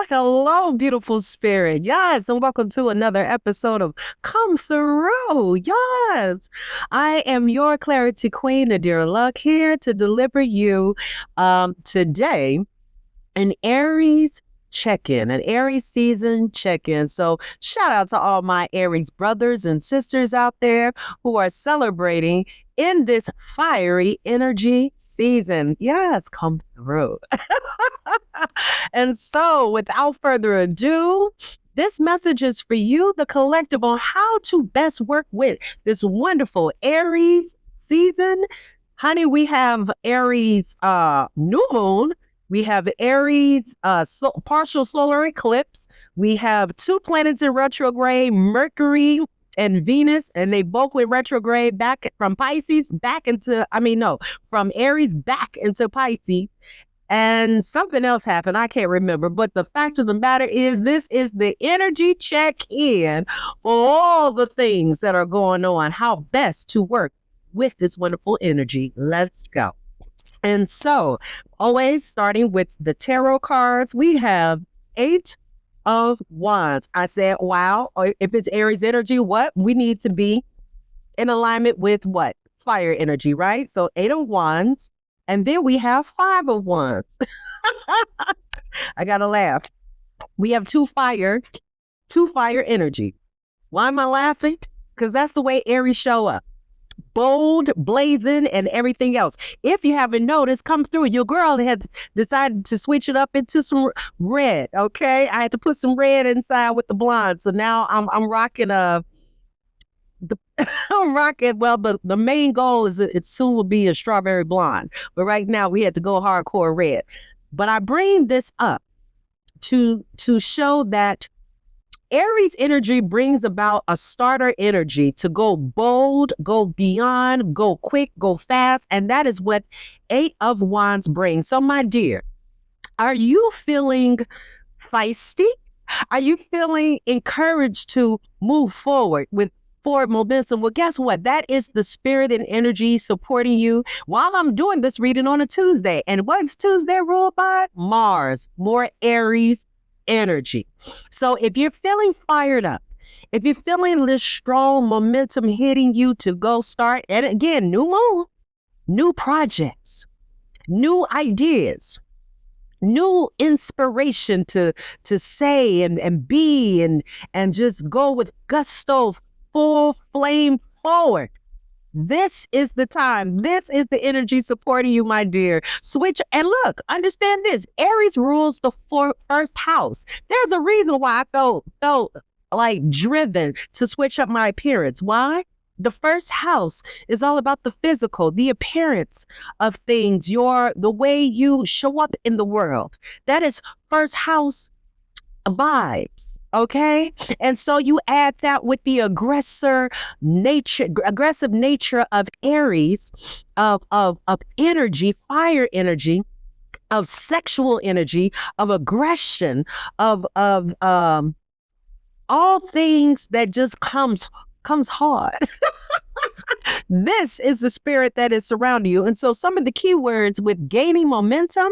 hello, beautiful spirit. Yes, and welcome to another episode of Come Through. Yes, I am your clarity queen, Nadira Luck, here to deliver you today an Aries check-in, an Aries season check-in. So shout out to all my Aries brothers and sisters out there who are celebrating in this fiery energy season. Yes, come through. And so without further ado, this message is for you, the collective, on how to best work with this wonderful Aries season. Honey, we have Aries New Moon. We have Aries partial solar eclipse. We have two planets in retrograde, Mercury and Venus, and they both went retrograde back from Pisces from Aries back into Pisces. And something else happened. I can't remember. But the fact of the matter is, this is the energy check-in for all the things that are going on, how best to work with this wonderful energy. Let's go. And so, always starting with the tarot cards, we have 8 of Wands. I said, wow, if it's Aries energy, what? We need to be in alignment with what? Fire energy, right? So 8 of Wands. And then we have 5 of Wands. I gotta laugh. We have two fire energy. Why am I laughing? Because that's the way Aries show up. Bold, blazing, and everything else. If you haven't noticed, come through. Your girl has decided to switch it up into some red. Okay, I had to put some red inside with the blonde. So now I'm rocking I'm rocking. Well, the main goal is it soon will be a strawberry blonde, but right now we had to go hardcore red. But I bring this up to show that Aries energy brings about a starter energy to go bold, go beyond, go quick, go fast. And that is what 8 of Wands brings. So my dear, are you feeling feisty? Are you feeling encouraged to move forward with forward momentum? Well, guess what? That is the spirit and energy supporting you while I'm doing this reading on a Tuesday. And what's Tuesday ruled by? Mars, more Aries energy. So if you're feeling fired up, if you're feeling this strong momentum hitting you to go start, and again, new moon, new projects, new ideas, new inspiration to say and be and just go with gusto, full flame forward. This is the time. This is the energy supporting you, my dear. Switch. And look, understand this. Aries rules the first house. There's a reason why I felt like driven to switch up my appearance. Why? The first house is all about the physical, the appearance of things, the way you show up in the world. That is first house vibes, okay? And so you add that with the aggressive nature of Aries, of energy, fire energy, of sexual energy, of aggression, of all things that just comes hard. This is the spirit that is surrounding you. And so some of the key words with gaining momentum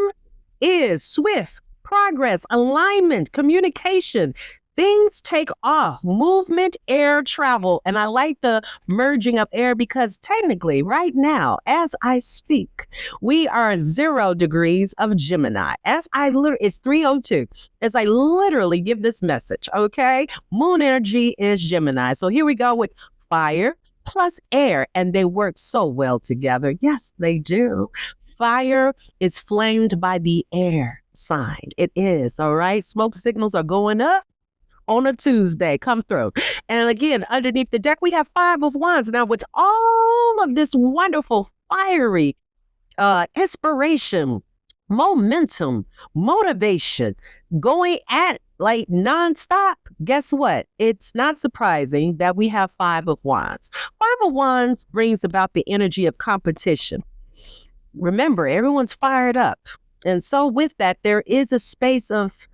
is swift, progress, alignment, communication. Things take off, movement, air, travel. And I like the merging of air because technically right now, as I speak, we are 0 degrees of Gemini. It's 3:02 as I literally give this message, okay? Moon energy is Gemini. So here we go with fire plus air, and they work so well together. Yes, they do. Fire is flamed by the air sign. It is, all right? Smoke signals are going up on a Tuesday. Come through. And again, underneath the deck, we have 5 of Wands. Now, with all of this wonderful fiery inspiration, momentum, motivation, going at like nonstop, guess what? It's not surprising that we have 5 of Wands. 5 of Wands brings about the energy of competition. Remember, everyone's fired up. And so with that, there is a space of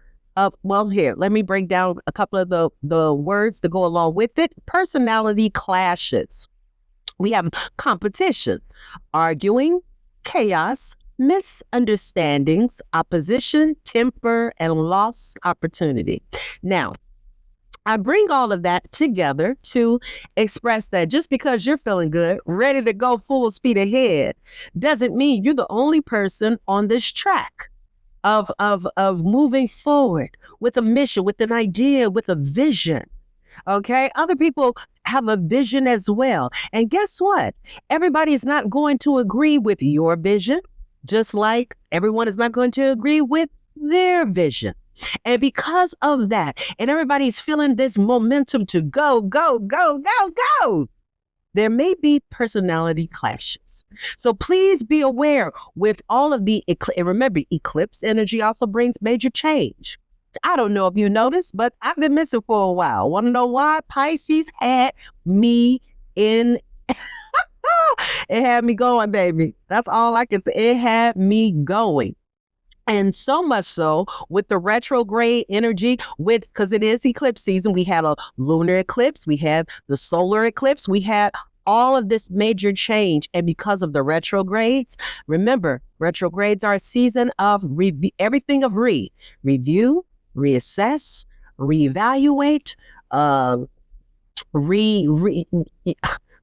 here, let me break down a couple of the words to go along with it. Personality clashes. We have competition, arguing, chaos, misunderstandings, opposition, temper, and lost opportunity. Now, I bring all of that together to express that just because you're feeling good, ready to go full speed ahead, doesn't mean you're the only person on this track of moving forward with a mission, with an idea, with a vision. Okay. Other people have a vision as well. And guess what? Everybody is not going to agree with your vision, just like everyone is not going to agree with their vision. And because of that, and everybody's feeling this momentum to go, go, go, go, go, there may be personality clashes. So please be aware with all of the, and remember, eclipse energy also brings major change. I don't know if you noticed, but I've been missing for a while. Want to know why? Pisces had me in, it had me going, baby. That's all I can say. It had me going. And so much so with the retrograde energy, because it is eclipse season, we had a lunar eclipse, we had the solar eclipse, we had all of this major change. And because of the retrogrades, remember, retrogrades are a season of everything of review, reassess, reevaluate,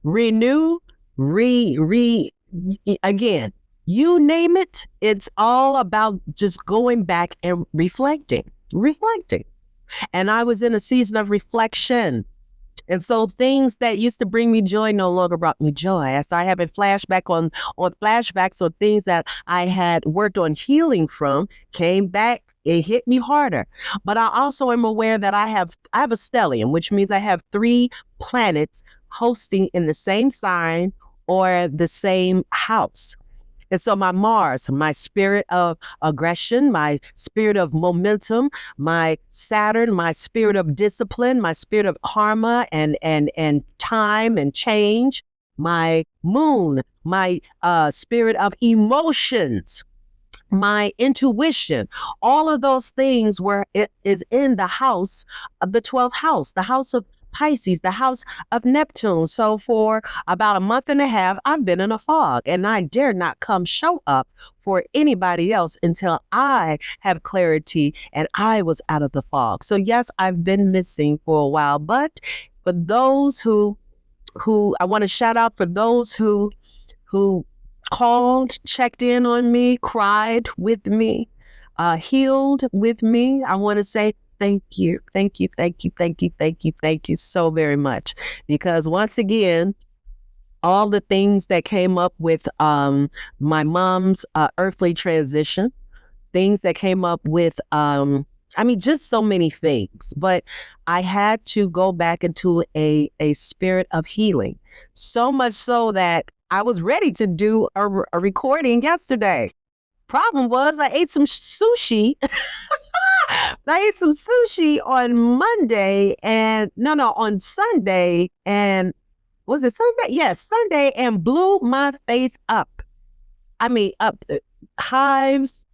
renew, again. You name it, it's all about just going back and reflecting. And I was in a season of reflection. And so things that used to bring me joy no longer brought me joy. I started having flashbacks on things that I had worked on healing from, came back, it hit me harder. But I also am aware that I have a stellium, which means I have 3 planets hosting in the same sign or the same house. And so my Mars, my spirit of aggression, my spirit of momentum, my Saturn, my spirit of discipline, my spirit of karma and time and change, my Moon, my spirit of emotions, my intuition, all of those things it is in the house of the 12th house, the house of Pisces, the house of Neptune. So for about a month and a half, I've been in a fog, and I dare not come show up for anybody else until I have clarity and I was out of the fog. So yes, I've been missing for a while, but for those who I want to shout out for those who called, checked in on me, cried with me, healed with me, I want to say thank you so very much. Because once again, all the things that came up with my mom's earthly transition, things that came up with, just so many things. But I had to go back into a spirit of healing. So much so that I was ready to do a recording yesterday. Problem was I ate some sushi. I ate some sushi on Monday on Sunday. And was it Sunday? Yes, Sunday, and blew my face up. Up, hives,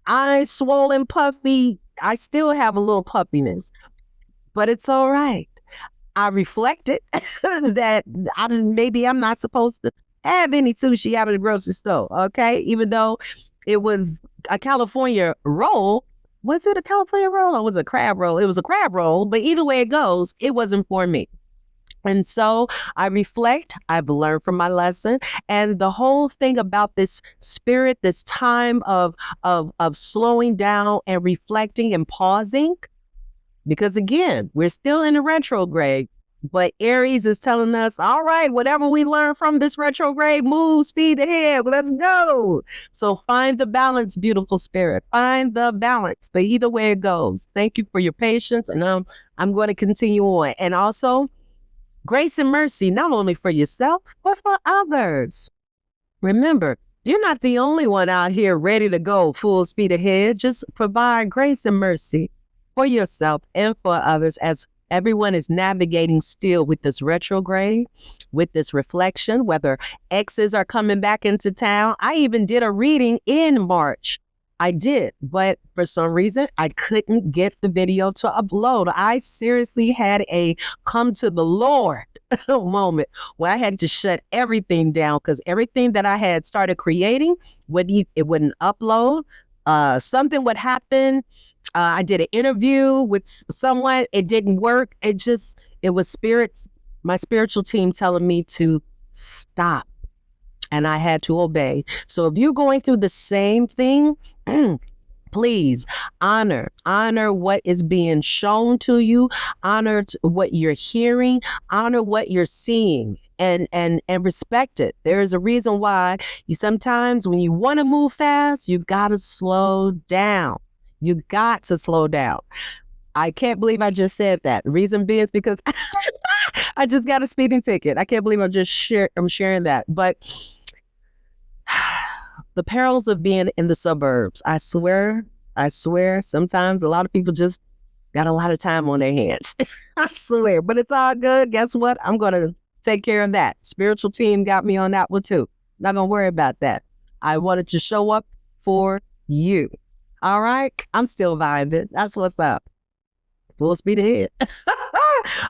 eyes swollen, puffy. I still have a little puffiness, but it's all right. I reflected that maybe I'm not supposed to have any sushi out of the grocery store, okay? Even though it was a California roll. Was it a California roll or was it a crab roll? It was a crab roll, but either way it goes, it wasn't for me. And so I reflect, I've learned from my lesson, and the whole thing about this spirit, this time of slowing down and reflecting and pausing, because again, we're still in a retrograde, but Aries is telling us, all right, whatever we learn from this retrograde, move, speed ahead, let's go. So find the balance, beautiful spirit, find the balance, but either way it goes. Thank you for your patience, and I'm going to continue on. And also, grace and mercy, not only for yourself, but for others. Remember, you're not the only one out here ready to go full speed ahead. Just provide grace and mercy for yourself and for others as everyone is navigating still with this retrograde, with this reflection, whether exes are coming back into town. I even did a reading in March. I did, but for some reason, I couldn't get the video to upload. I seriously had a come to the Lord moment where I had to shut everything down because everything that I had started creating it wouldn't upload. Something would happen. I did an interview with someone. It didn't work. It was my spiritual team telling me to stop, and I had to obey. So if you're going through the same thing, please honor what is being shown to you, honor what you're hearing, honor what you're seeing, and respect it. There is a reason why you sometimes when you want to move fast, you've got to slow down. You got to slow down. I can't believe I just said that. The reason being is because I just got a speeding ticket. I can't believe I'm sharing that. But the perils of being in the suburbs. I swear, sometimes a lot of people just got a lot of time on their hands. I swear, but it's all good. Guess what? I'm going to take care of that. Spiritual team got me on that one too. Not going to worry about that. I wanted to show up for you. All right. I'm still vibing. That's what's up. Full speed ahead.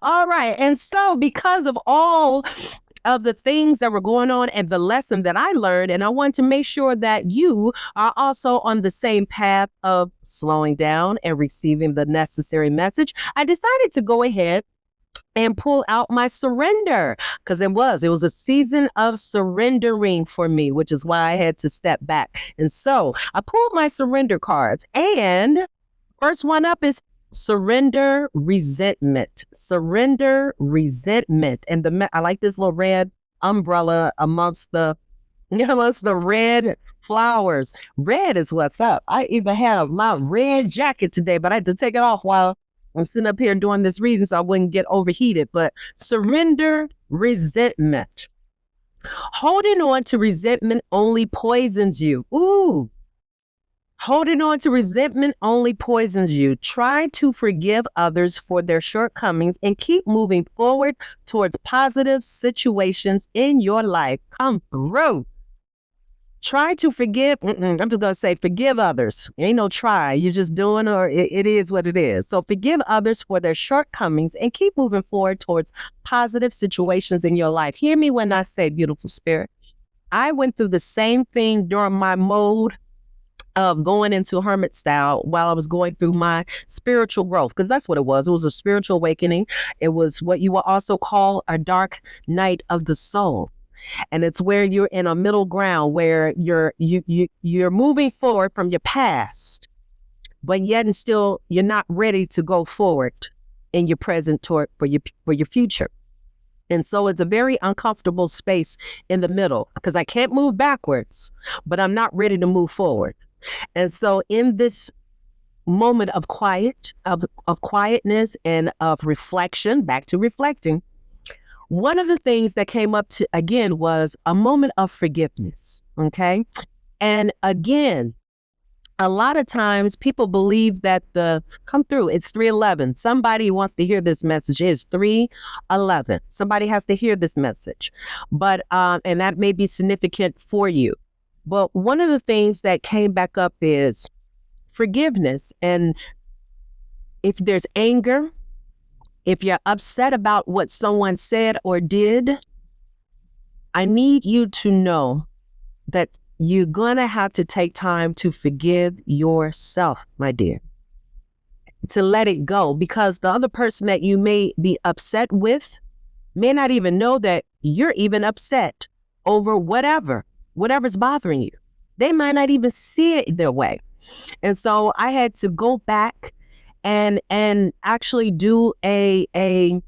All right. And so because of all of the things that were going on and the lesson that I learned, and I want to make sure that you are also on the same path of slowing down and receiving the necessary message, I decided to go ahead and pull out my surrender because it was a season of surrendering for me, which is why I had to step back. And so I pulled my surrender cards, and first one up is surrender resentment. Surrender resentment. And I like this little red umbrella amongst the red flowers. Red is what's up. I even had my red jacket today, but I had to take it off while I'm sitting up here doing this reading so I wouldn't get overheated. But surrender resentment. Holding on to resentment only poisons you. Ooh. Holding on to resentment only poisons you. Try to forgive others for their shortcomings and keep moving forward towards positive situations in your life. Come through. Try to forgive. I'm just going to say forgive others. Ain't no try. You're just doing, or it is what it is. So forgive others for their shortcomings and keep moving forward towards positive situations in your life. Hear me when I say, beautiful spirit. I went through the same thing during my mode of going into hermit style while I was going through my spiritual growth, because that's what it was. It was a spiritual awakening. It was what you will also call a dark night of the soul. And it's where you're in a middle ground where you're moving forward from your past, but yet and still you're not ready to go forward in your present for your future. And so it's a very uncomfortable space in the middle because I can't move backwards, but I'm not ready to move forward. And so in this moment of quietness and of reflection, back to reflecting, one of the things that came up to again was a moment of forgiveness. Okay. And again, a lot of times people believe that it's 311. Somebody wants to hear this message. It's 311. Somebody has to hear this message. But, and that may be significant for you. But one of the things that came back up is forgiveness. And if there's anger, if you're upset about what someone said or did, I need you to know that you're going to have to take time to forgive yourself, my dear, to let it go, because the other person that you may be upset with may not even know that you're even upset over whatever's bothering you. They might not even see it their way. And so I had to go back and actually do a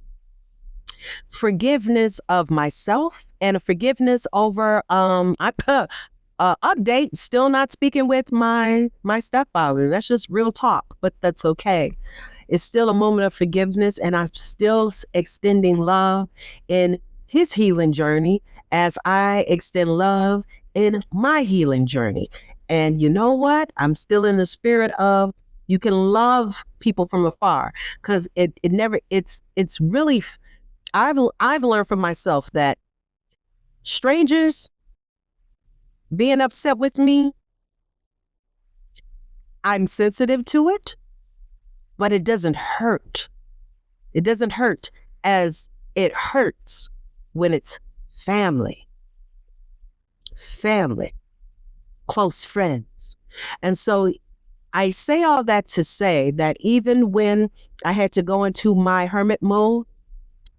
forgiveness of myself and a forgiveness over update, still not speaking with my stepfather. That's just real talk, but that's okay. It's still a moment of forgiveness, and I'm still extending love in his healing journey as I extend love in my healing journey. And you know what? I'm still in the spirit of you can love people from afar, because it's really, I've learned from myself that strangers being upset with me, I'm sensitive to it, but it doesn't hurt. It doesn't hurt as It hurts when it's family, close friends. And so I say all that to say that even when I had to go into my hermit mode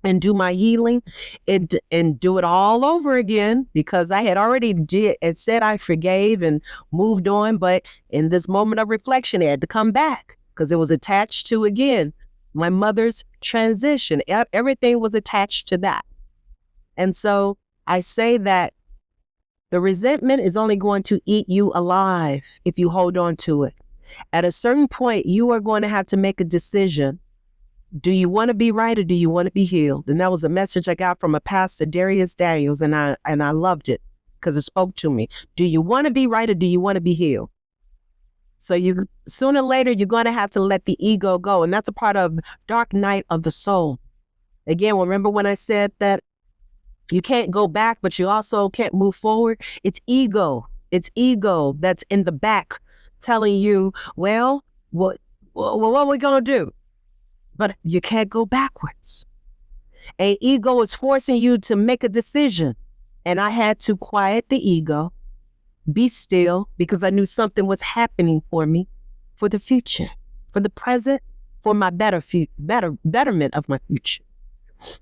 and do my healing and do it all over again, because I had already did and said I forgave and moved on, but in this moment of reflection, it had to come back because it was attached to, again, my mother's transition. Everything was attached to that. And so I say that the resentment is only going to eat you alive if you hold on to it. At a certain point, you are going to have to make a decision. Do you want to be right or do you want to be healed? And that was a message I got from a pastor, Darius Daniels, and I loved it because it spoke to me. Do you want to be right or do you want to be healed? So you sooner or later, you're going to have to let the ego go. And that's a part of dark night of the soul. Again, remember when I said that you can't go back, but you also can't move forward? It's ego. It's ego that's in the back telling you, well, what are we going to do? But you can't go backwards. And ego is forcing you to make a decision. And I had to quiet the ego, be still, because I knew something was happening for me, for the future, for the present, for my betterment of my future.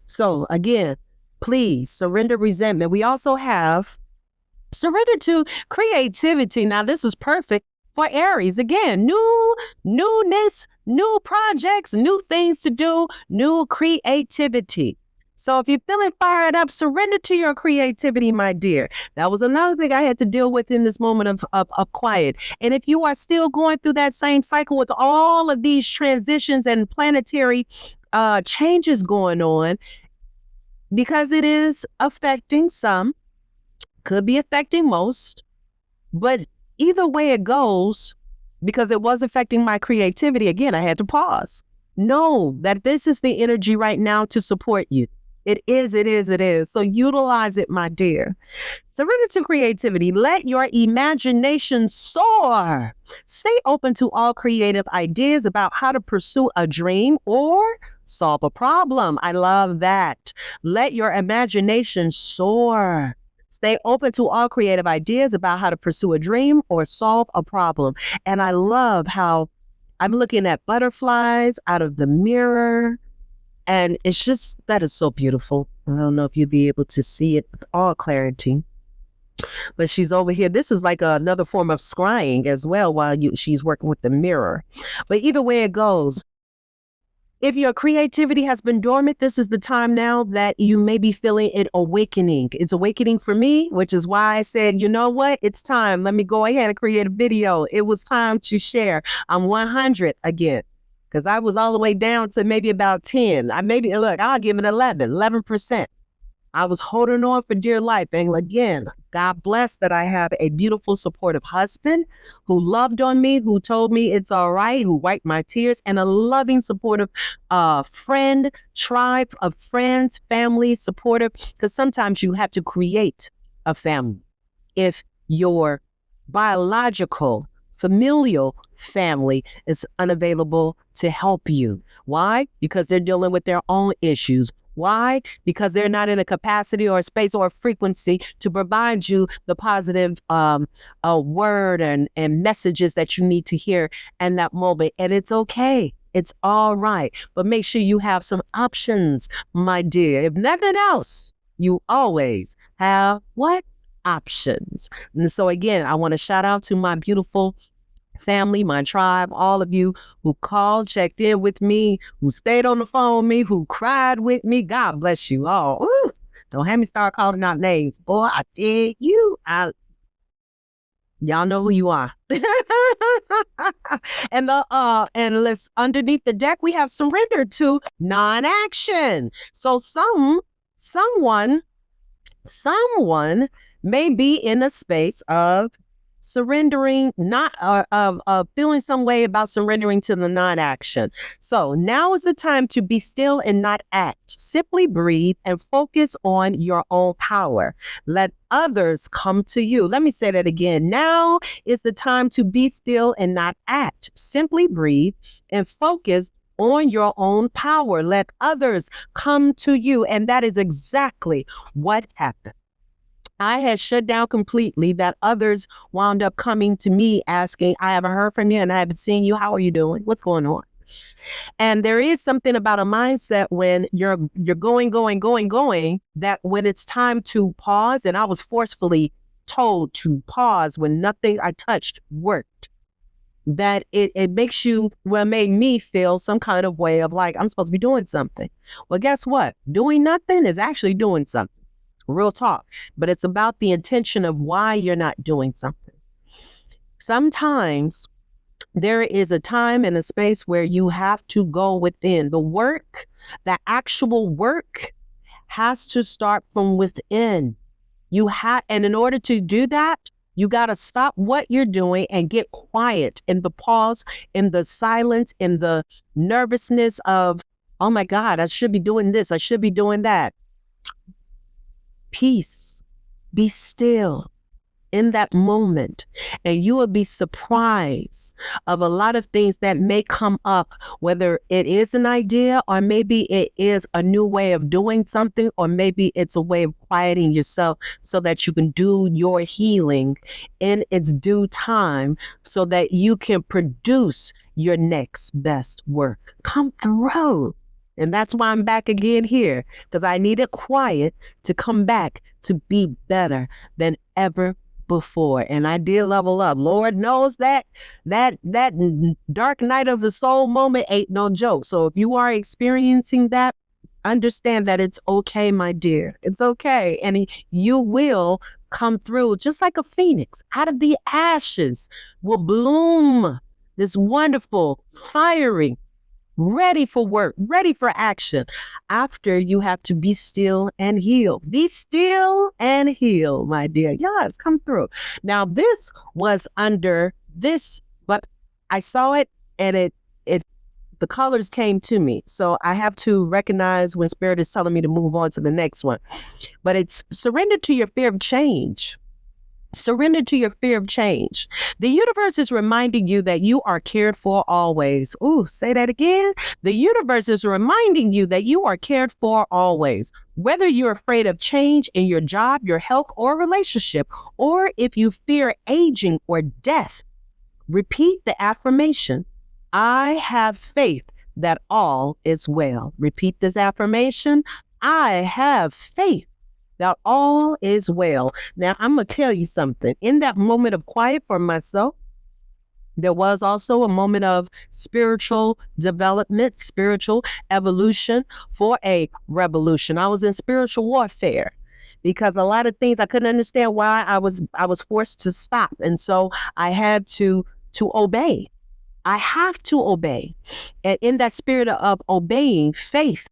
So again, please surrender resentment. We also have surrender to creativity. Now this is perfect for Aries. Again, newness, new projects, new things to do, new creativity. So if you're feeling fired up, surrender to your creativity, my dear. That was another thing I had to deal with in this moment of quiet. And if you are still going through that same cycle with all of these transitions and planetary changes going on, because it is affecting some, could be affecting most, but either way it goes, because it was affecting my creativity, again, I had to pause. Know that this is the energy right now to support you. It is. So utilize it, my dear. Surrender to creativity. Let your imagination soar. Stay open to all creative ideas about how to pursue a dream or solve a problem. I love that. Let your imagination soar. Stay open to all creative ideas about how to pursue a dream or solve a problem. And I love how I'm looking at butterflies out of the mirror. And it's just, that is so beautiful. I don't know if you'll be able to see it with all clarity. But she's over here. This is like another form of scrying as well while she's working with the mirror. But either way it goes, if your creativity has been dormant, this is the time now that you may be feeling it awakening. It's awakening for me, which is why I said, you know what? It's time. Let me go ahead and create a video. It was time to share. I'm 100 again, because I was all the way down to maybe about 10. I'll give it 11%. I was holding on for dear life. And again, God bless that I have a beautiful, supportive husband who loved on me, who told me it's all right, who wiped my tears, and a loving, supportive friend, tribe of friends, family, supportive, because sometimes you have to create a family. If your biological, familial family is unavailable to help you. Why? Because they're dealing with their own issues. Why? Because they're not in a capacity or a space or a frequency to provide you the positive word and messages that you need to hear in that moment. And it's okay. It's all right. But make sure you have some options, my dear. If nothing else, you always have what? Options. And so again, I want to shout out to my beautiful family, my tribe, all of you who called, checked in with me, who stayed on the phone with me, who cried with me. God bless you all. Ooh, don't have me start calling out names. Boy, I tell you, y'all know who you are. And let's, underneath the deck, we have surrender to non-action. So someone may be in a space of surrendering, not of feeling some way about surrendering to the non-action. So now is the time to be still and not act. Simply breathe and focus on your own power. Let others come to you. Let me say that again. Now is the time to be still and not act. Simply breathe and focus on your own power. Let others come to you. And that is exactly what happened. I had shut down completely, that others wound up coming to me asking, I haven't heard from you and I haven't seen you. How are you doing? What's going on? And there is something about a mindset when you're going, that when it's time to pause, and I was forcefully told to pause when nothing I touched worked, that it makes you, well, made me feel some kind of way of like, I'm supposed to be doing something. Well, guess what? Doing nothing is actually doing something. Real talk. But it's about the intention of why you're not doing something. Sometimes there is a time and a space where you have to go within. The work, the actual work has to start from within. And in order to do that, you got to stop what you're doing and get quiet in the pause, in the silence, in the nervousness of, oh my God, I should be doing this. I should be doing that. Peace. Be still in that moment, and you will be surprised of a lot of things that may come up, whether it is an idea or maybe it is a new way of doing something, or maybe it's a way of quieting yourself so that you can do your healing in its due time so that you can produce your next best work. Come through. And that's why I'm back again here, because I needed quiet to come back to be better than ever before. And I did level up. Lord knows that dark night of the soul moment ain't no joke. So if you are experiencing that, understand that it's okay, my dear. It's okay. And you will come through just like a phoenix. Out of the ashes will bloom this wonderful, fiery, ready for work, ready for action. After you have to be still and heal. Be still and heal, my dear. Yes, come through. Now, this was under this, but I saw it and the colors came to me. So I have to recognize when Spirit is telling me to move on to the next one. But it's surrender to your fear of change. Surrender to your fear of change. The universe is reminding you that you are cared for always. Ooh, say that again. The universe is reminding you that you are cared for always. Whether you're afraid of change in your job, your health, or relationship, or if you fear aging or death, repeat the affirmation. I have faith that all is well. Repeat this affirmation. I have faith that all is well. Now, I'm going to tell you something. In that moment of quiet for myself, there was also a moment of spiritual development, spiritual evolution for a revolution. I was in spiritual warfare because a lot of things I couldn't understand why I was forced to stop. And so I had to obey. I have to obey. And in that spirit of obeying, faith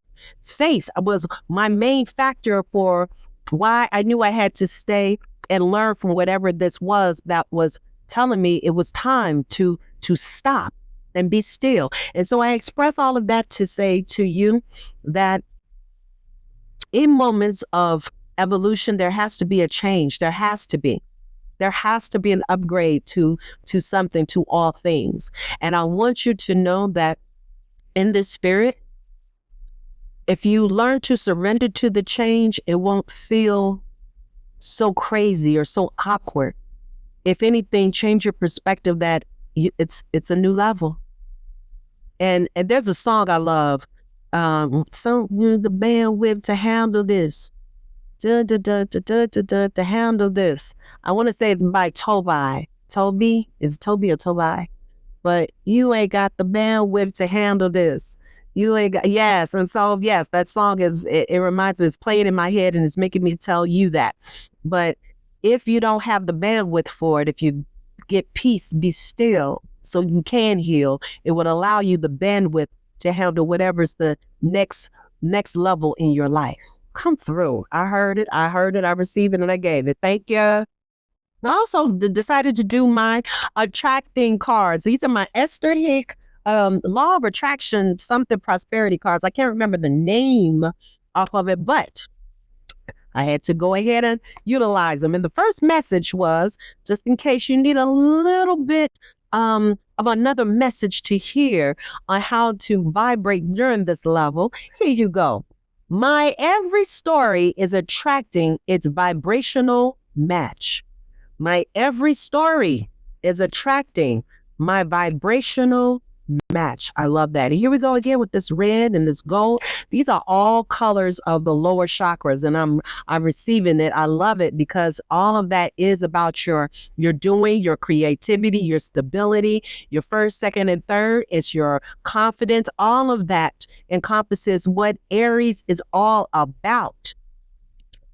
was my main factor for why I knew I had to stay and learn from whatever this was that was telling me it was time to stop and be still. And so I express all of that to say to you that in moments of evolution, there has to be a change. There has to be an upgrade to something, to all things. And I want you to know that in this spirit, if you learn to surrender to the change, it won't feel so crazy or so awkward. If anything, change your perspective that it's a new level. And there's a song I love, the bandwidth to handle this. To handle this. I want to say it's by Toby. Toby? Is it Toby or Toby? But you ain't got the bandwidth to handle this. You ain't got, yes. And so, yes, that song it reminds me, it's playing in my head and it's making me tell you that. But if you don't have the bandwidth for it, if you get peace, be still so you can heal, it would allow you the bandwidth to handle whatever's the next level in your life. Come through. I heard it, I received it, and I gave it. Thank you. I also decided to do my attracting cards. These are my Esther Hick Law of Attraction, something prosperity cards. I can't remember the name off of it, but I had to go ahead and utilize them. And the first message was, just in case you need a little bit of another message to hear on how to vibrate during this level, here you go. My every story is attracting its vibrational match. My every story is attracting my vibrational match. I love that. And here we go again with this red and this gold. These are all colors of the lower chakras, and I'm receiving it. I love it because all of that is about your doing, your creativity, your stability, your first, second, and third. It's your confidence. All of that encompasses what Aries is all about.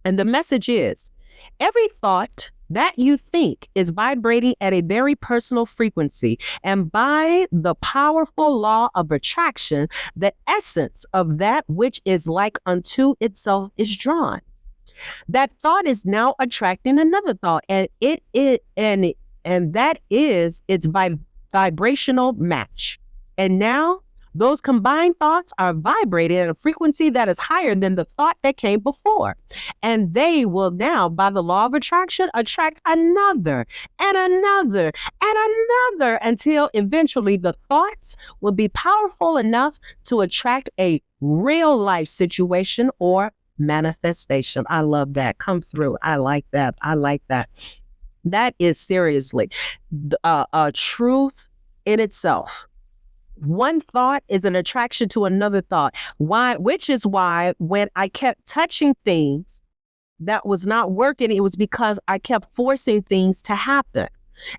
And the message is, every thought that you think is vibrating at a very personal frequency. And by the powerful law of attraction, the essence of that which is like unto itself is drawn. That thought is now attracting another thought, and that is its vibrational match. And now those combined thoughts are vibrating at a frequency that is higher than the thought that came before. And they will now, by the law of attraction, attract another and another and another until eventually the thoughts will be powerful enough to attract a real life situation or manifestation. I love that. Come through. I like that. I like that. That is seriously a truth in itself. One thought is an attraction to another thought. Which is why when I kept touching things that was not working, it was because I kept forcing things to happen.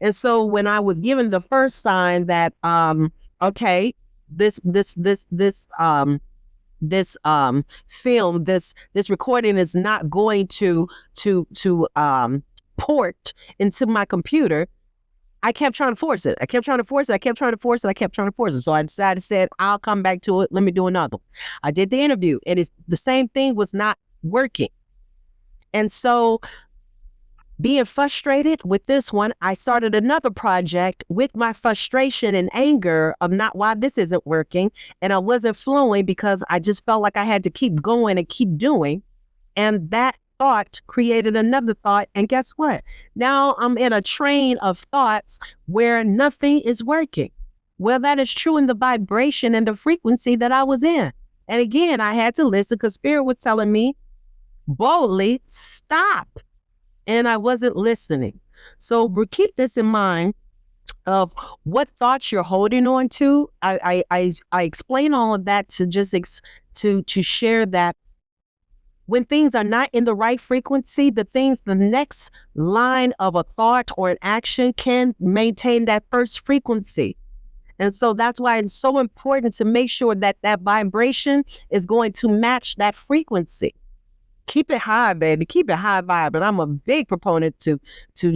And so when I was given the first sign that, okay, this film, this recording is not going to port into my computer, I kept trying to force it. I kept trying to force it. I kept trying to force it. I kept trying to force it. So I decided, said, I'll come back to it. Let me do another one. I did the interview, and it's the same thing was not working. And so being frustrated with this one, I started another project with my frustration and anger of not why this isn't working. And I wasn't flowing because I just felt like I had to keep going and keep doing. And that thought created another thought. And guess what? Now I'm in a train of thoughts where nothing is working. Well, that is true in the vibration and the frequency that I was in. And again, I had to listen because Spirit was telling me boldly, stop. And I wasn't listening. So keep this in mind of what thoughts you're holding on to. I explain all of that to just to share that when things are not in the right frequency, the next line of a thought or an action can maintain that first frequency. And so that's why it's so important to make sure that that vibration is going to match that frequency. Keep it high, baby. Keep it high vibing. I'm a big proponent to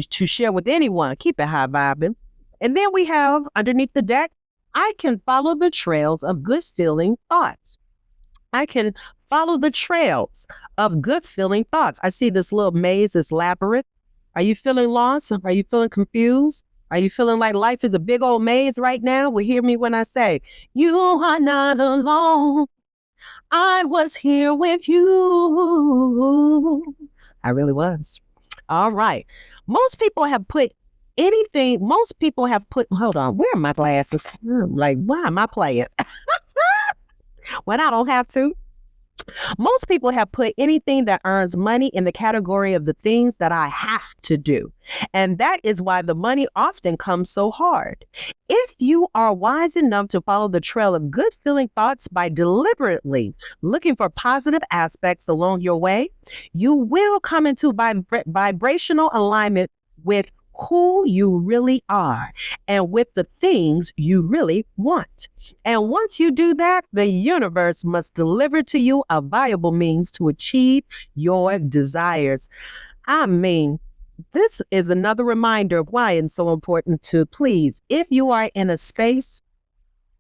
share with anyone. Keep it high vibing. And then we have underneath the deck, I can follow the trails of good feeling thoughts. I can follow the trails of good feeling thoughts. I see this little maze, this labyrinth. Are you feeling lost? Are you feeling confused? Are you feeling like life is a big old maze right now? Well, hear me when I say, you are not alone. I was here with you. I really was. All right. Most people have put, hold on, where are my glasses? Like, why am I playing? When I don't have to. Most people have put anything that earns money in the category of the things that I have to do. And that is why the money often comes so hard. If you are wise enough to follow the trail of good feeling thoughts by deliberately looking for positive aspects along your way, you will come into vibrational alignment with who you really are and with the things you really want. And once you do that, the universe must deliver to you a viable means to achieve your desires. I mean, this is another reminder of why it's so important to please, if you are in a space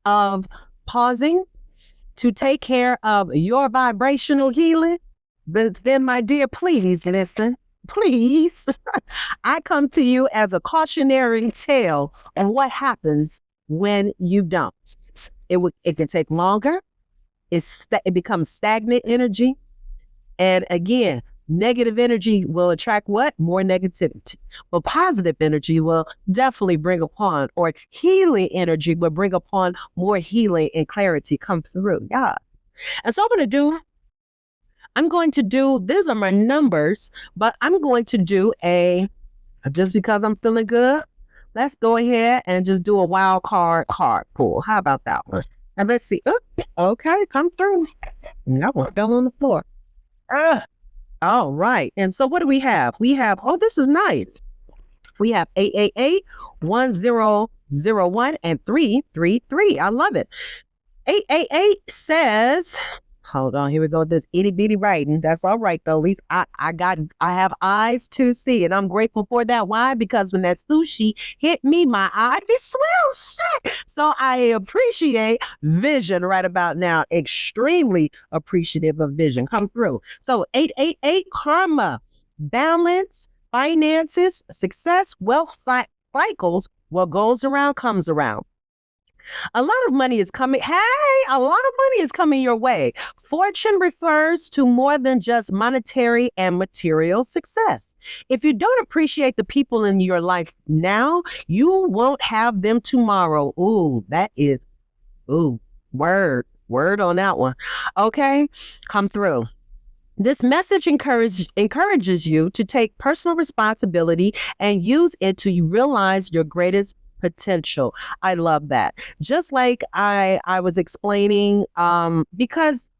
of pausing to take care of your vibrational healing, but then, my dear, please listen. Please, I come to you as a cautionary tale on what happens when you don't. It can take longer. It becomes stagnant energy. And again, Negative energy will attract what? More negativity. But positive energy will definitely bring upon, or healing energy will bring upon more healing and clarity come through. Yeah. And so I'm going to do, these are my numbers, but I'm going to do just because I'm feeling good, let's go ahead and just do a wild card pull. How about that one? And let's see. Okay, come through. That one fell on the floor. All right. And so what do we have? We have, oh, this is nice. We have 888, 1001, and 333. I love it. 888 says, hold on, here we go with this itty bitty writing. That's all right though. At least I have eyes to see, and I'm grateful for that. Why? Because when that sushi hit me, my eye be swell. So I appreciate vision right about now. Extremely appreciative of vision. Come through. So 888 karma, balance, finances, success, wealth cycles. What goes around comes around. A lot of money is coming. Hey, a lot of money is coming your way. Fortune refers to more than just monetary and material success. If you don't appreciate the people in your life now, you won't have them tomorrow. Ooh, that is, word on that one. Okay, come through. This message encourages you to take personal responsibility and use it to realize your greatest potential. I love that. Just like I was explaining, because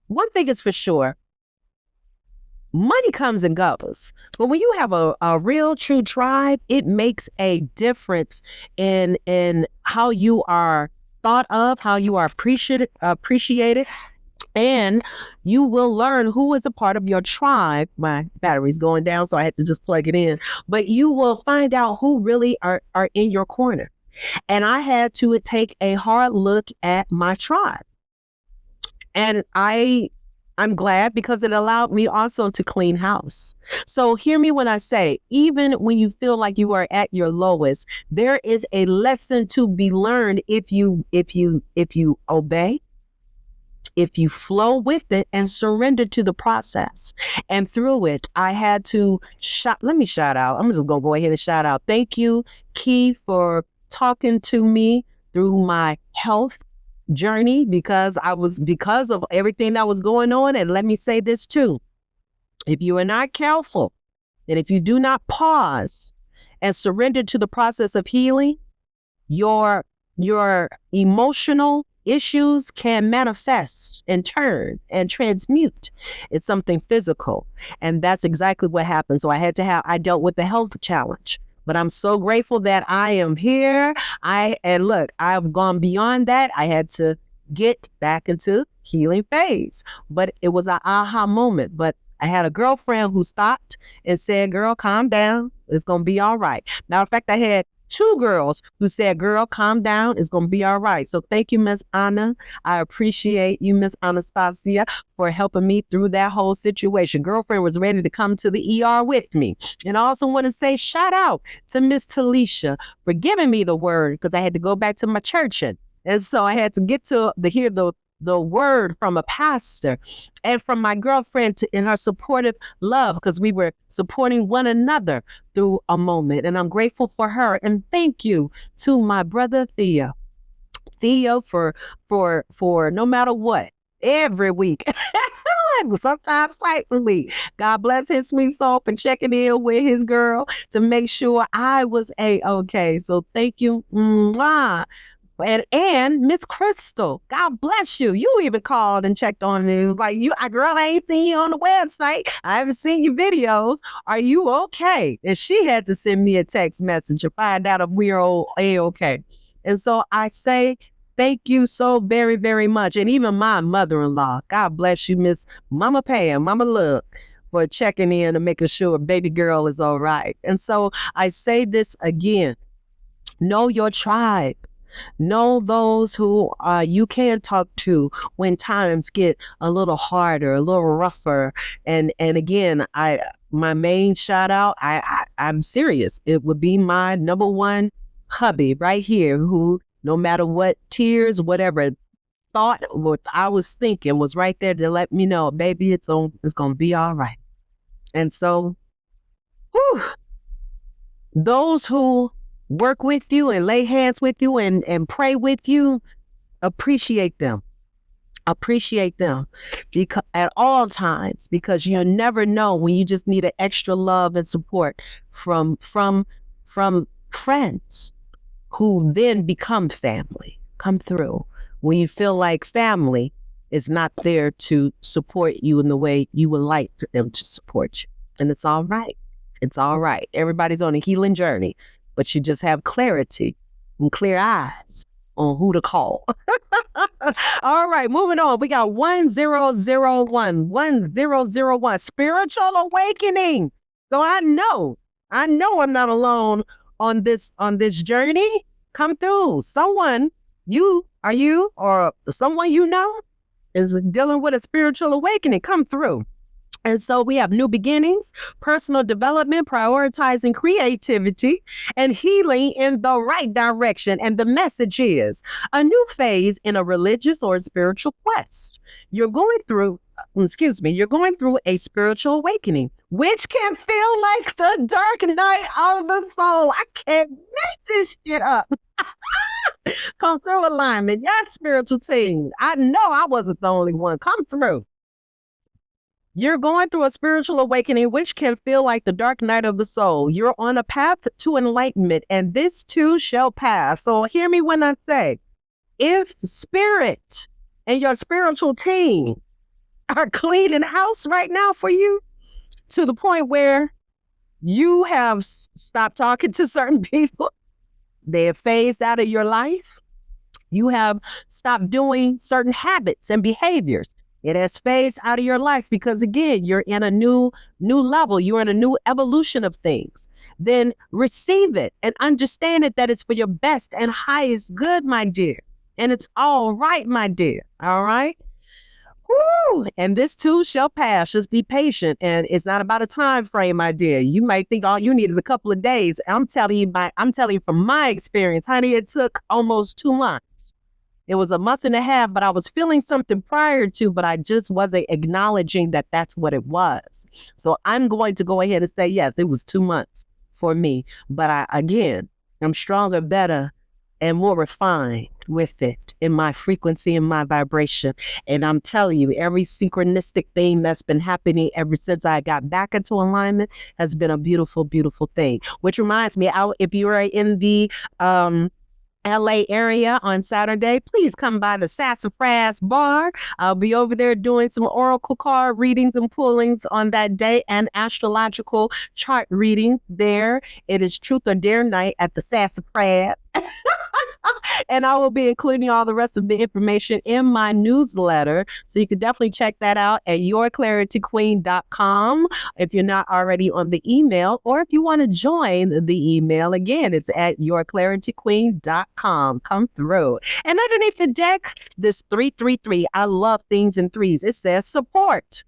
one thing is for sure, money comes and goes. But when you have a real true tribe, it makes a difference in how you are thought of, how you are appreciated. And you will learn who is a part of your tribe. My battery's going down, so I had to just plug it in. But you will find out who really are in your corner. And I had to take a hard look at my tribe. And I'm glad, because it allowed me also to clean house. So hear me when I say, even when you feel like you are at your lowest, there is a lesson to be learned if you obey, if you flow with it and surrender to the process. And through it, I had to let me shout out. I'm just going to go ahead and shout out. Thank you, Key, for talking to me through my health journey, because of everything that was going on. And let me say this too. If you are not careful, and if you do not pause and surrender to the process of healing, your emotional issues can manifest and turn and transmute. It's something physical. And that's exactly what happened. So I dealt with the health challenge. But I'm so grateful that I am here. And look, I've gone beyond that. I had to get back into healing phase. But it was an aha moment. But I had a girlfriend who stopped and said, girl, calm down. It's going to be all right. Matter of fact, I had 2 girls who said, girl, calm down. It's going to be all right. So thank you, Miss Anna. I appreciate you, Miss Anastasia, for helping me through that whole situation. Girlfriend was ready to come to the ER with me. And I also want to say shout out to Miss Talisha for giving me the word, because I had to go back to my church. And so I had to get to hear the word from a pastor and from my girlfriend in her supportive love, because we were supporting one another through a moment. And I'm grateful for her. And thank you to my brother Theo for no matter what, every week, sometimes twice a week. God bless his sweet soul for checking in with his girl to make sure I was A-okay. So thank you. Mwah. And Miss Crystal, God bless you. You even called and checked on me. It was like, girl, I ain't seen you on the website. I haven't seen your videos. Are you okay? And she had to send me a text message to find out if we're A-okay. And so I say thank you so very, very much. And even my mother-in-law, God bless you, Miss Mama Pam, Mama Look, for checking in and making sure baby girl is all right. And so I say this again, know your tribe. Know those who you can talk to when times get a little harder, a little rougher. And again, my main shout out, I'm serious. It would be my number one hubby right here, who no matter what tears, whatever, thought, what I was thinking was right there to let me know, baby, it's going to be all right. And so, whew, those who work with you and lay hands with you and pray with you, appreciate them. Appreciate them because at all times, because you never know when you just need an extra love and support from friends who then become family. Come through when you feel like family is not there to support you in the way you would like for them to support you. And it's all right. It's all right. Everybody's on a healing journey, but you just have clarity and clear eyes on who to call. All right, moving on. We got 1001. 1001. Spiritual awakening. So I know I'm not alone on this journey. Come through. Someone or someone you know is dealing with a spiritual awakening. Come through. And so we have new beginnings, personal development, prioritizing creativity, and healing in the right direction. And the message is a new phase in a religious or spiritual quest. You're going through a spiritual awakening, which can feel like the dark night of the soul. I can't make this shit up. Come through, alignment. Yes, spiritual team. I know I wasn't the only one. Come through. You're going through a spiritual awakening, which can feel like the dark night of the soul. You're on a path to enlightenment, and this too shall pass. So hear me when I say, if spirit and your spiritual team are cleaning house right now for you, to the point where you have stopped talking to certain people, they have phased out of your life, you have stopped doing certain habits and behaviors, it has phased out of your life because, again, you're in a new level. You're in a new evolution of things. Then receive it and understand it that it's for your best and highest good, my dear. And it's all right, my dear. All right? Woo! And this too shall pass. Just be patient. And it's not about a time frame, my dear. You might think all you need is a couple of days. I'm telling you from my experience, honey, it took almost 2 months. It was a month and a half, but I was feeling something prior to, but I just wasn't acknowledging that that's what it was. So I'm going to go ahead and say, yes, it was 2 months for me. But I'm stronger, better, and more refined with it in my frequency and my vibration. And I'm telling you, every synchronistic thing that's been happening ever since I got back into alignment has been a beautiful, beautiful thing. Which reminds me, if you are in the LA area on Saturday, please come by the Sassafras Bar. I'll be over there doing some oracle card readings and pullings on that day and astrological chart readings there. It is Truth or Dare night at the Sassafras. And I will be including all the rest of the information in my newsletter. So you can definitely check that out at yourclarityqueen.com if you're not already on the email, or if you want to join the email, again, it's at yourclarityqueen.com. Come through. And underneath the deck, this 333, I love things in threes. It says support,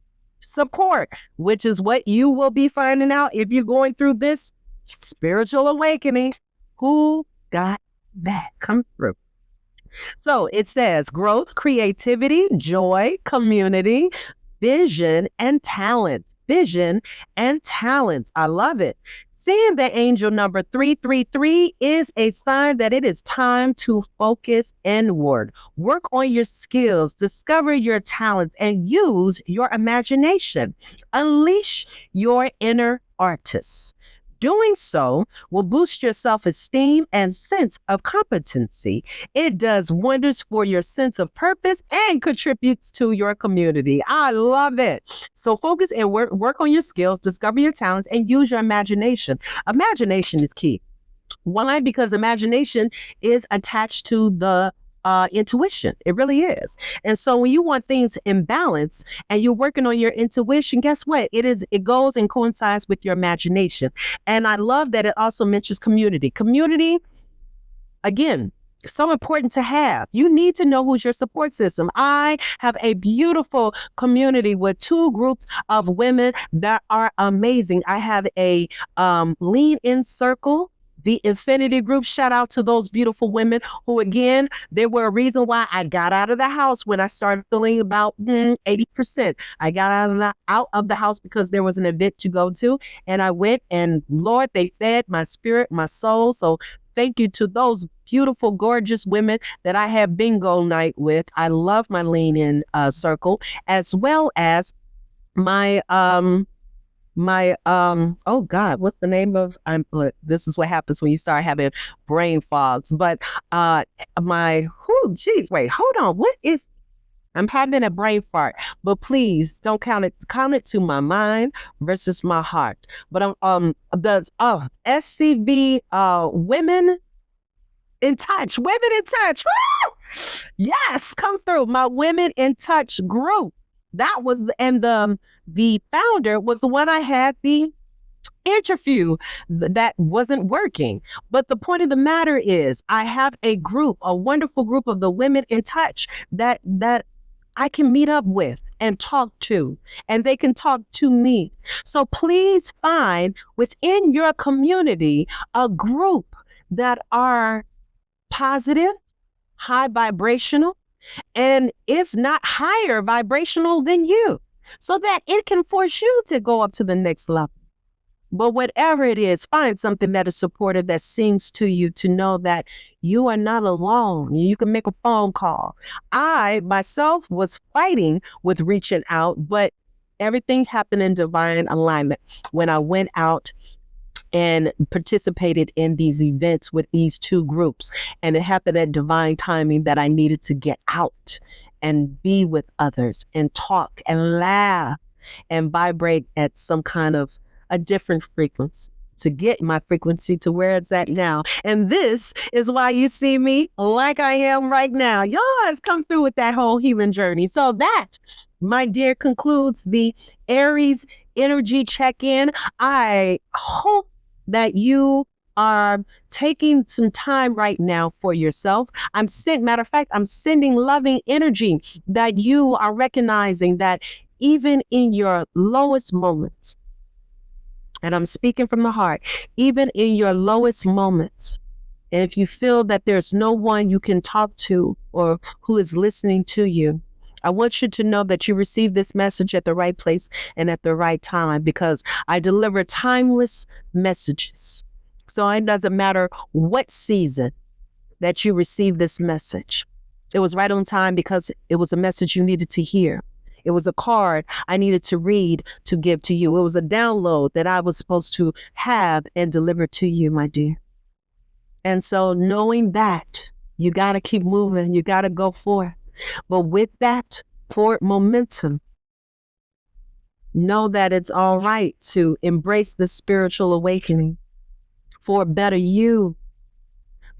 which is what you will be finding out if you're going through this spiritual awakening. Who got that? Come through. So it says growth, creativity, joy, community, vision, and talent. Vision and talent. I love it. Seeing the angel number 333 is a sign that it is time to focus inward. Work on your skills, discover your talents, and use your imagination. Unleash your inner artist. Doing so will boost your self-esteem and sense of competency. It does wonders for your sense of purpose and contributes to your community. I love it. So focus and work on your skills, discover your talents, and use your imagination. Imagination is key. Why? Because imagination is attached to the intuition. It really is. And so when you want things in balance and you're working on your intuition, guess what? It goes and coincides with your imagination. And I love that it also mentions community. Community, again, so important to have. You need to know who's your support system. I have a beautiful community with 2 groups of women that are amazing. I have a lean in circle the Infinity Group. Shout out to those beautiful women who, again, they were a reason why I got out of the house when I started feeling about 80%. I got out of the house because there was an event to go to, and I went, and Lord, they fed my spirit, my soul. So thank you to those beautiful, gorgeous women that I had bingo night with. I love my lean in circle, as well as my oh God, what's the name of, this is what happens when you start having brain fogs, but wait, hold on, I'm having a brain fart, but please don't count it to my mind versus my heart. But the SCV women in touch. Woo! Yes, come through. My Women in Touch group. That was, and the founder was the one I had the interview that wasn't working. But the point of the matter is, I have a wonderful group of the Women in Touch that I can meet up with and talk to, and they can talk to me. So please find within your community a group that are positive, high vibrational, and if not higher vibrational than you, so that it can force you to go up to the next level. But whatever it is, find something that is supportive, that sings to you, to know that you are not alone. You can make a phone call. I myself was fighting with reaching out, but everything happened in divine alignment when I went out and participated in these events with these two groups. And it happened at divine timing that I needed to get out and be with others and talk and laugh and vibrate at some kind of a different frequency, to get my frequency to where it's at now. And this is why you see me like I am right now. Y'all has come through with that whole healing journey. So that, my dear, concludes the Aries energy check-in. I hope that you are taking some time right now for yourself. Matter of fact, I'm sending loving energy, that you are recognizing that even in your lowest moments, and I'm speaking from the heart, even in your lowest moments, and if you feel that there's no one you can talk to or who is listening to you, I want you to know that you received this message at the right place and at the right time, because I deliver timeless messages. So it doesn't matter what season that you received this message. It was right on time, because it was a message you needed to hear. It was a card I needed to read to give to you. It was a download that I was supposed to have and deliver to you, my dear. And so knowing that, you got to keep moving. You got to go forth. But with that forward momentum, know that it's all right to embrace the spiritual awakening for a better you,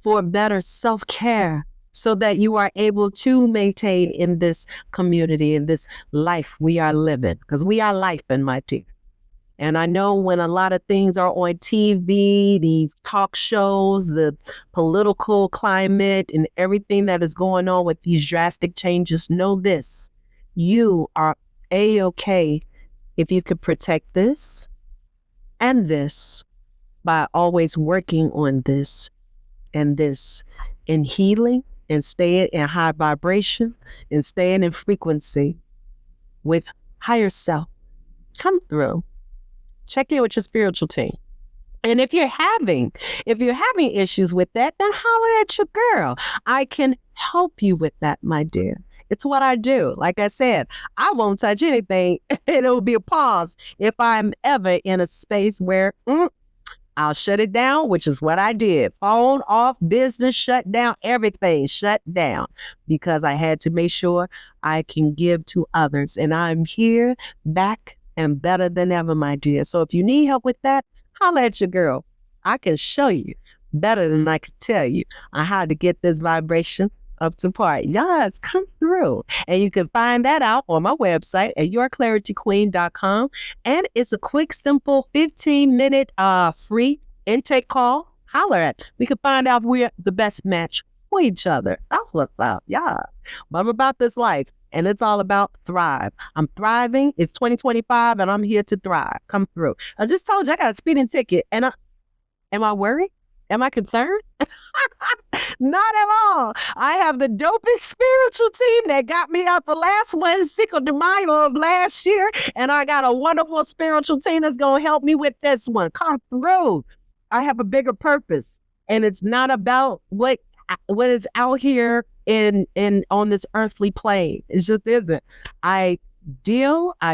for a better self-care, so that you are able to maintain in this community, in this life we are living, because we are life, in my dear. And I know when a lot of things are on TV, these talk shows, the political climate and everything that is going on with these drastic changes, know this: you are A-okay if you could protect this and this by always working on this and this in healing, and staying in high vibration and staying in frequency with higher self. Come through. Check in with your spiritual team. And if you're having issues with that, then holler at your girl. I can help you with that, my dear. It's what I do. Like I said, I won't touch anything, and it will be a pause if I'm ever in a space where I'll shut it down, which is what I did. Phone off, business shut down, everything shut down, because I had to make sure I can give to others. And I'm here, back, and better than ever, my dear. So if you need help with that, holla at your girl. I can show you better than I could tell you on how to get this vibration up to par. Yes, come through. And you can find that out on my website at yourclarityqueen.com. And it's a quick, simple 15-minute free intake call. Holler at. We can find out if we're the best match for each other. That's what's up. Yeah. But I'm about this life, and it's all about thrive. I'm thriving. It's 2025, and I'm here to thrive. Come through. I just told you I got a speeding ticket, and am I worried? Am I concerned? Not at all. I have the dopest spiritual team that got me out the last one, Cinco de Mayo of last year. And I got a wonderful spiritual team that's going to help me with this one. Come through. I have a bigger purpose. And it's not about what is out here in on this earthly plane. It just isn't. I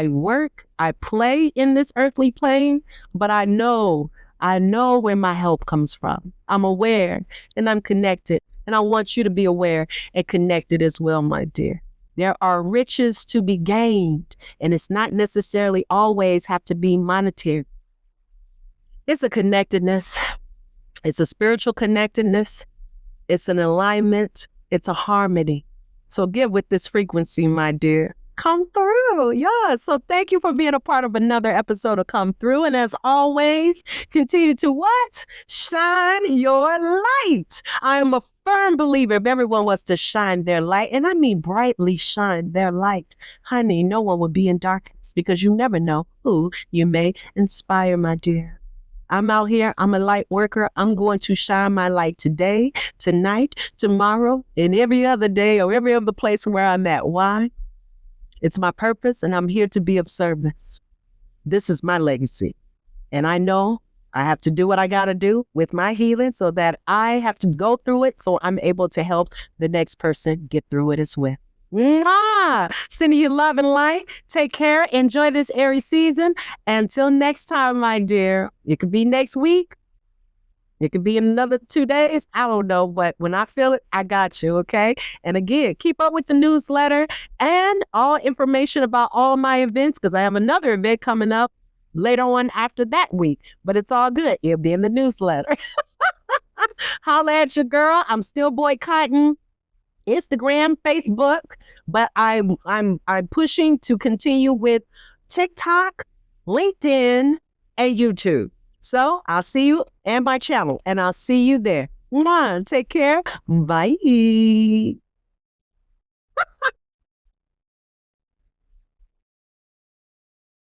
work, I play in this earthly plane, but I know where my help comes from. I'm aware and I'm connected. And I want you to be aware and connected as well, my dear. There are riches to be gained, and it's not necessarily always have to be monetary. It's a connectedness. It's a spiritual connectedness. It's an alignment. It's a harmony. So get with this frequency, my dear. Come through. Yeah. So thank you for being a part of another episode of Come Through. And as always, continue to what? Shine your light. I am a firm believer if everyone was to shine their light, and I mean brightly shine their light, honey, no one would be in darkness, because you never know who you may inspire, my dear. I'm out here. I'm a light worker. I'm going to shine my light today, tonight, tomorrow, and every other day or every other place where I'm at. Why? It's my purpose, and I'm here to be of service. This is my legacy. And I know I have to do what I got to do with my healing so that I have to go through it so I'm able to help the next person get through it as well. Sending you love and light. Take care. Enjoy this Aries season. Until next time, my dear. It could be next week. It could be in another 2 days. I don't know. But when I feel it, I got you. Okay. And again, keep up with the newsletter and all information about all my events, because I have another event coming up later on after that week. But it's all good. It'll be in the newsletter. Holla at your girl. I'm still boycotting Instagram, Facebook, but I'm pushing to continue with TikTok, LinkedIn, and YouTube. So I'll see you and my channel, and I'll see you there. Take care. Bye.